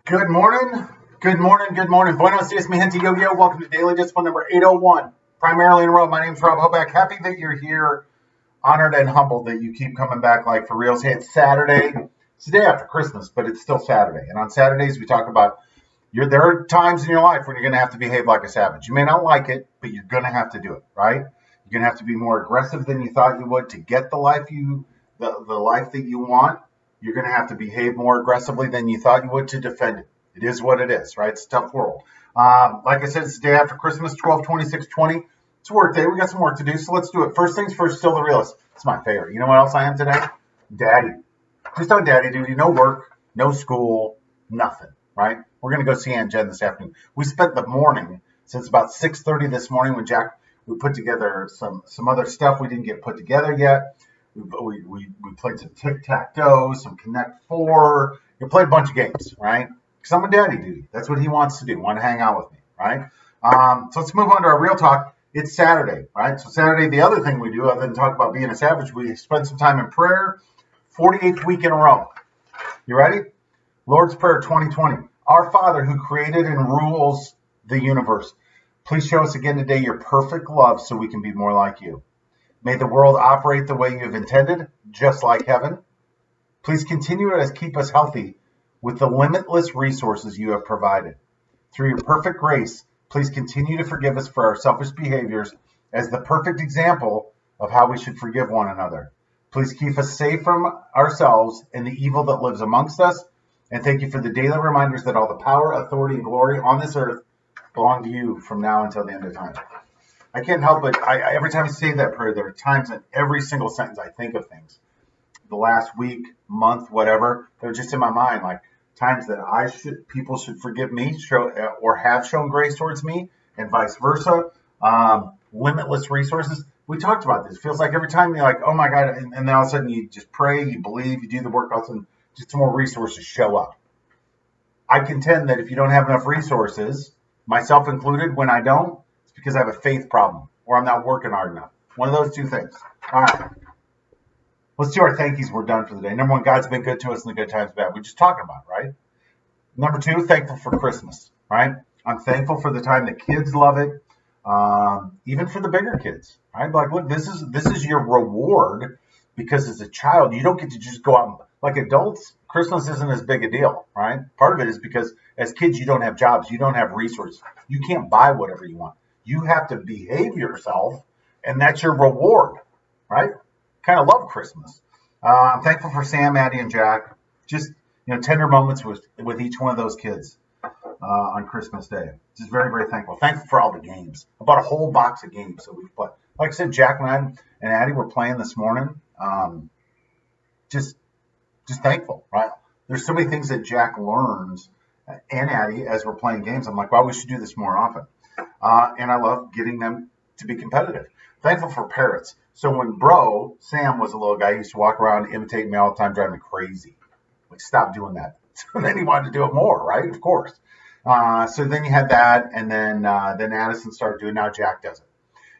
Good morning. Good morning. Good morning. Buenos dias, mi gente. Yo. Welcome to Daily Discipline number 801. Primarily in a row. My name's Rob Hoback. Happy that you're here. Honored and humbled that you keep coming back like for real. Hey, it's Saturday. It's the day after Christmas, but it's still Saturday. And on Saturdays, we talk about there are times in your life when you're going to have to behave like a savage. You may not like it, but you're going to have to do it, right? You're going to have to be more aggressive than you thought you would to get the life the life that you want. You're going to have to behave more aggressively than you thought you would to defend it. It is what it is, right? It's a tough world. Like I said, it's the day after Christmas, 12/26/20. It's a work day. We got some work to do, so let's do it. First things first, still the realist. It's my favorite. You know what else I am today? Daddy. Just on daddy duty. No work, no school, nothing, right? We're going to go see Aunt Jen this afternoon. We spent the morning, since about 6:30 this morning when we put together some other stuff we didn't get put together yet. We played some tic-tac-toe, some Connect Four. We played a bunch of games, right? Because I'm a daddy duty. That's what he wants to do. Want to hang out with me, right? So let's move on to our real talk. It's Saturday, right? So Saturday, the other thing we do, other than talk about being a savage, we spend some time in prayer. 48th week in a row. You ready? Lord's Prayer 2020. Our Father who created and rules the universe, please show us again today your perfect love so we can be more like you. May the world operate the way you have intended, just like heaven. Please continue to keep us healthy with the limitless resources you have provided. Through your perfect grace, please continue to forgive us for our selfish behaviors as the perfect example of how we should forgive one another. Please keep us safe from ourselves and the evil that lives amongst us. And thank you for the daily reminders that all the power, authority, and glory on this earth belong to you from now until the end of time. I can't help it. Every time I say that prayer, there are times in every single sentence I think of things. The last week, month, whatever, they're just in my mind, like times that people should forgive me, or have shown grace towards me, and vice versa. Limitless resources. We talked about this. It feels like every time you're like, oh my God, and then all of a sudden you just pray, you believe, you do the work, all of a sudden just some more resources show up. I contend that if you don't have enough resources, myself included, when I don't, it's because I have a faith problem or I'm not working hard enough. One of those two things. All right. Let's do our thank yous. We're done for the day. Number one, God's been good to us in the good times, bad. We're just talking about, right? Number two, thankful for Christmas, right? I'm thankful for the time the kids love it. Even for the bigger kids, right? Like, look, this is your reward, because as a child, you don't get to just go out and, like adults, Christmas isn't as big a deal, right? Part of it is because as kids, you don't have jobs, you don't have resources, you can't buy whatever you want. You have to behave yourself, and that's your reward, right? Kind of love Christmas. I'm thankful for Sam, Addie, and Jack. Just tender moments with each one of those kids. On Christmas Day. Just very, very thankful. Thankful for all the games. I bought a whole box of games that we've played. Like I said, Jack and I and Addie were playing this morning. Just thankful, right? There's so many things that Jack learns and Addie as we're playing games. I'm like, wow, we should do this more often. And I love getting them to be competitive. Thankful for parrots. So when Sam was a little guy, he used to walk around imitating me all the time, driving me crazy. Like, stop doing that. So then he wanted to do it more, right? Of course. So then you had that, and then Addison started doing. Now Jack does it.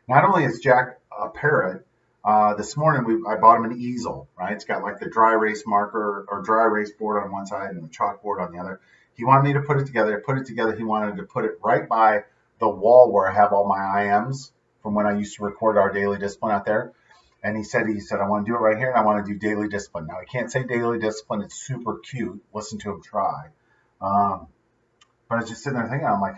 Not only is Jack a parrot, this morning I bought him an easel. Right, it's got like the dry erase marker or dry erase board on one side and the chalkboard on the other. He wanted me to put it together. I put it together. He wanted to put it right by the wall where I have all my IMs from when I used to record our daily discipline out there. And he said, I want to do it right here, and I want to do daily discipline. Now, I can't say daily discipline. It's super cute. Listen to him try. But I was just sitting there thinking, I'm like,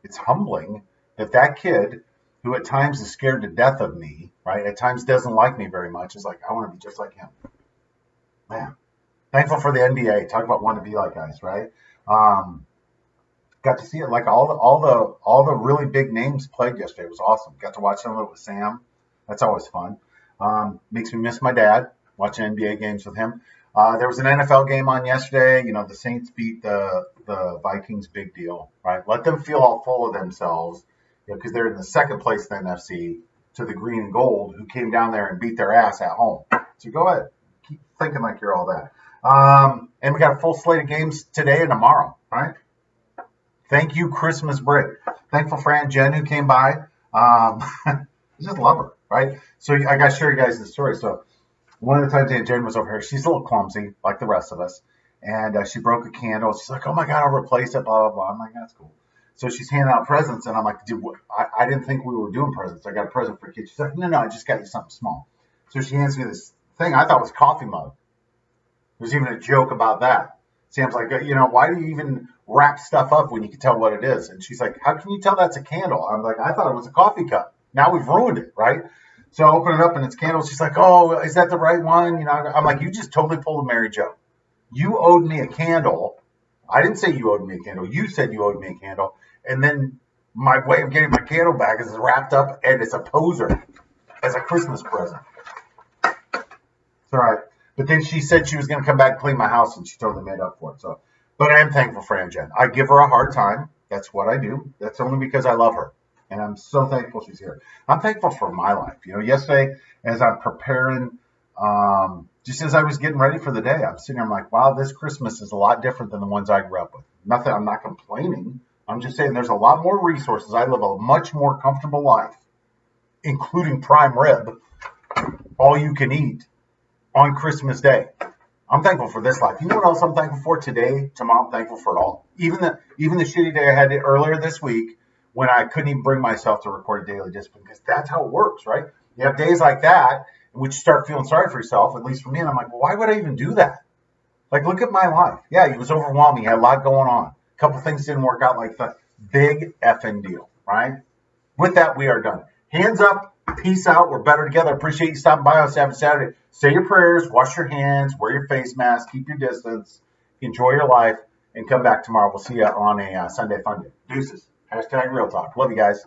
it's humbling that kid who at times is scared to death of me, right, at times doesn't like me very much, is like, I want to be just like him. Man, thankful for the NBA. Talk about wanting to be like guys, right? Got to see it, like all the really big names played yesterday. It was awesome. Got to watch some of it with Sam. That's always fun. Makes me miss my dad, watching NBA games with him. There was an NFL game on yesterday. The Saints beat the Vikings. Big deal, right? Let them feel all full of themselves, because they're in the second place in the NFC to the green and gold, who came down there and beat their ass at home. So go ahead. Keep thinking like you're all that. And we got a full slate of games today and tomorrow, right? Thank you, Christmas break. Thankful for Aunt Jen who came by. I just love her, right? So I got to share you guys the story. So one of the times Aunt Jen was over here, she's a little clumsy, like the rest of us. and she broke a candle. She's like, "Oh my God, I'll replace it." Blah blah blah. I'm like, "That's cool." So she's handing out presents, and I'm like, "Dude, I didn't think we were doing presents. I got a present for kids." She's like, "No, no, I just got you something small." So she hands me this thing I thought was coffee mug. There's even a joke about that. Sam's like, why do you even wrap stuff up when you can tell what it is? And she's like, how can you tell that's a candle? I'm like, I thought it was a coffee cup. Now we've ruined it, right? So I open it up and it's candles. She's like, oh, is that the right one? I'm like, you just totally pulled a Mary Jo. You owed me a candle. I didn't say you owed me a candle. You said you owed me a candle. And then my way of getting my candle back is wrapped up and it's a poser as a Christmas present. It's all right. But then she said she was going to come back and clean my house, and she totally made up for it. So, but I am thankful for Aunt Jen. I give her a hard time. That's what I do. That's only because I love her, and I'm so thankful she's here. I'm thankful for my life. Yesterday as I'm preparing, just as I was getting ready for the day, I'm sitting there. I'm like, wow, this Christmas is a lot different than the ones I grew up with. Nothing. I'm not complaining. I'm just saying there's a lot more resources. I live a much more comfortable life, including prime rib, all you can eat on Christmas Day. I'm thankful for this life. You know what else I'm thankful for today? Tomorrow, I'm thankful for it all. Even the shitty day I had earlier this week when I couldn't even bring myself to record a daily discipline, because that's how it works, right? You have days like that in which you start feeling sorry for yourself, at least for me, and I'm like, well, why would I even do that? Like, look at my life. Yeah, it was overwhelming. I had a lot going on. A couple things didn't work out like the big effing deal, right? With that, we are done. Hands up. Peace out. We're better together. Appreciate you stopping by on Saturday. Say your prayers, wash your hands, wear your face mask, keep your distance, enjoy your life, and come back tomorrow. We'll see you on a Sunday Fun Day. Deuces. #Real Talk. Love you guys.